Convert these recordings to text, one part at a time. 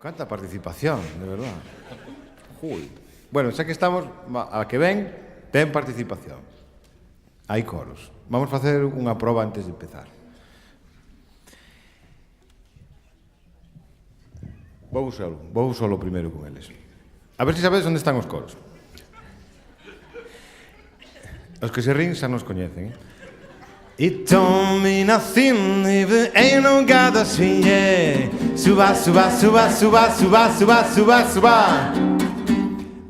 Canta participación, de verdad. Uy. Bueno, xa que estamos, a que ven, ten participación. Hai coros. Vamos facer unha proba antes de empezar. Vou solo primeiro con eles. A ver se sabedes onde están os coros. Os que se rin xa nos coñecen, It don't mean nothing if there ain't no God that's free, yeah. Suba, suba, suba, suba, suba, suba, suba, suba.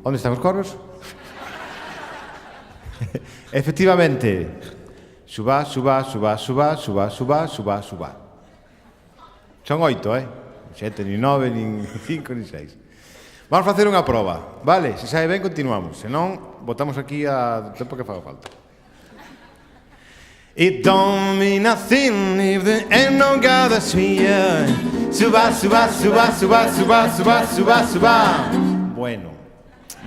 Onde están os coros? Efectivamente. Suba, suba, suba, suba, suba, suba, suba, suba. Son 8, 7, ni 9, ni 5, ni 6. Vamos facer unha proba, vale? Se sabe ben, continuamos. Se non, botamos aquí a tempo que faga falta. It don't mean nothing if there ain't no God that's here. Suba, suba, suba, suba, suba, suba, suba, suba. Bueno,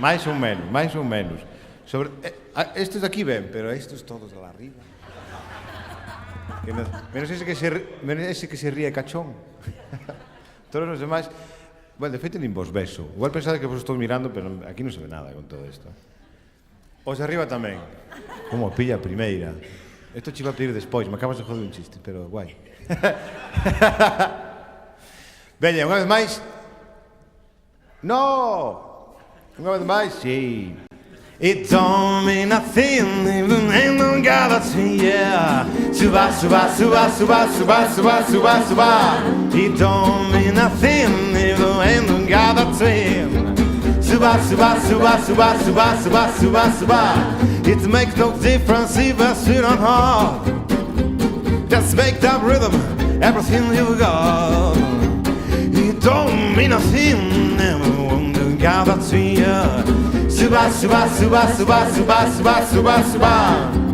máis ou menos. Sobre, estes aquí ven, pero estes todos de lá arriba. Menos ese que se ríe cachón. Todos os demais... Bueno, de feito, nin vos beso. Igual pensade que vos estou mirando, pero aquí non se ve nada con todo isto. Os de arriba tamén. Como pilla a primeira. Isto che iba a pedir despois, me acabas de joder un chiste, pero guai. Veña, unha vez máis. No! Unha vez máis, sí. It don't mean nothing if there ain't no God that's here. Suba, suba, suba, suba, suba, suba, suba, suba. It don't mean nothing if there ain't no God that's here. Suba, suba, suba, suba, suba, suba, suba, suba. It makes no difference if I sit on hard. Just make that rhythm everything you got. It don't mean nothing when the God that's here. Suba, suba, suba, suba, suba, suba, suba, suba.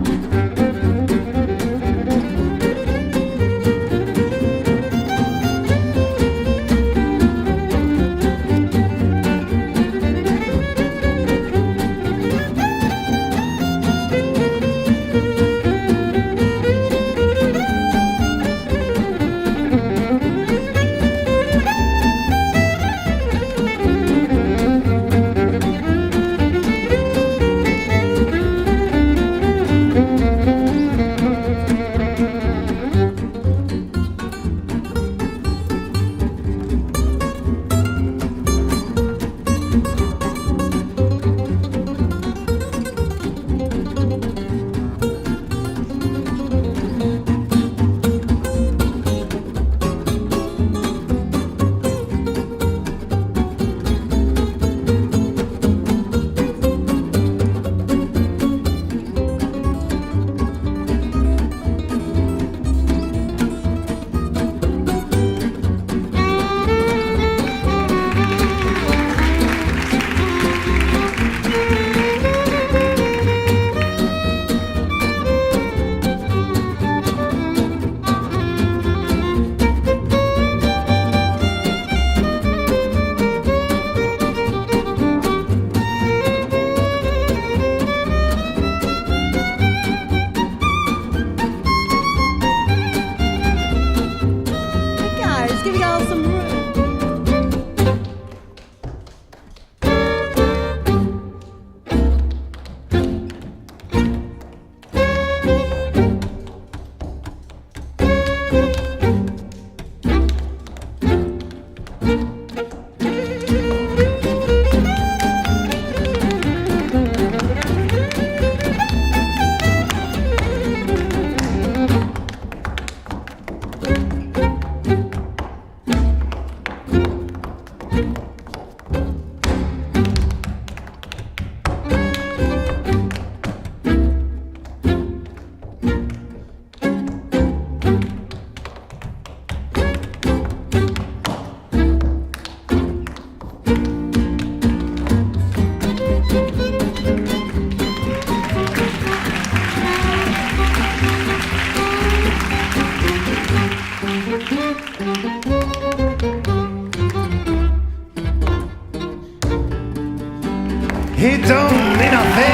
It don't mean nothing.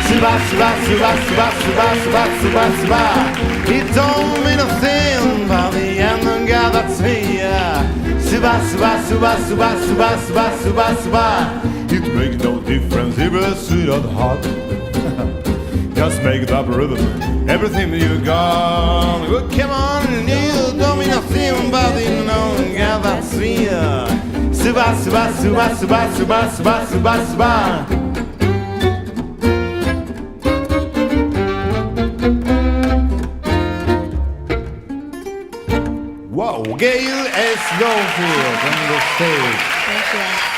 Suba, suba, suba, suba, suba, suba, suba, suba. It don't mean nothing. By the end of God gavacia. Suba, suba, suba, suba, suba, suba, suba, suba. It makes no difference if it's sweet or hot. Just make it up rhythm, everything that you got. Well, come on, you don't mean nothing but you know gavacia. Suba, suba, suba, suba, suba, suba, suba, suba. Wow, Gail S. Goldfield on the stage. Thank you.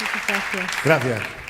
Muchas gracias. Gracias.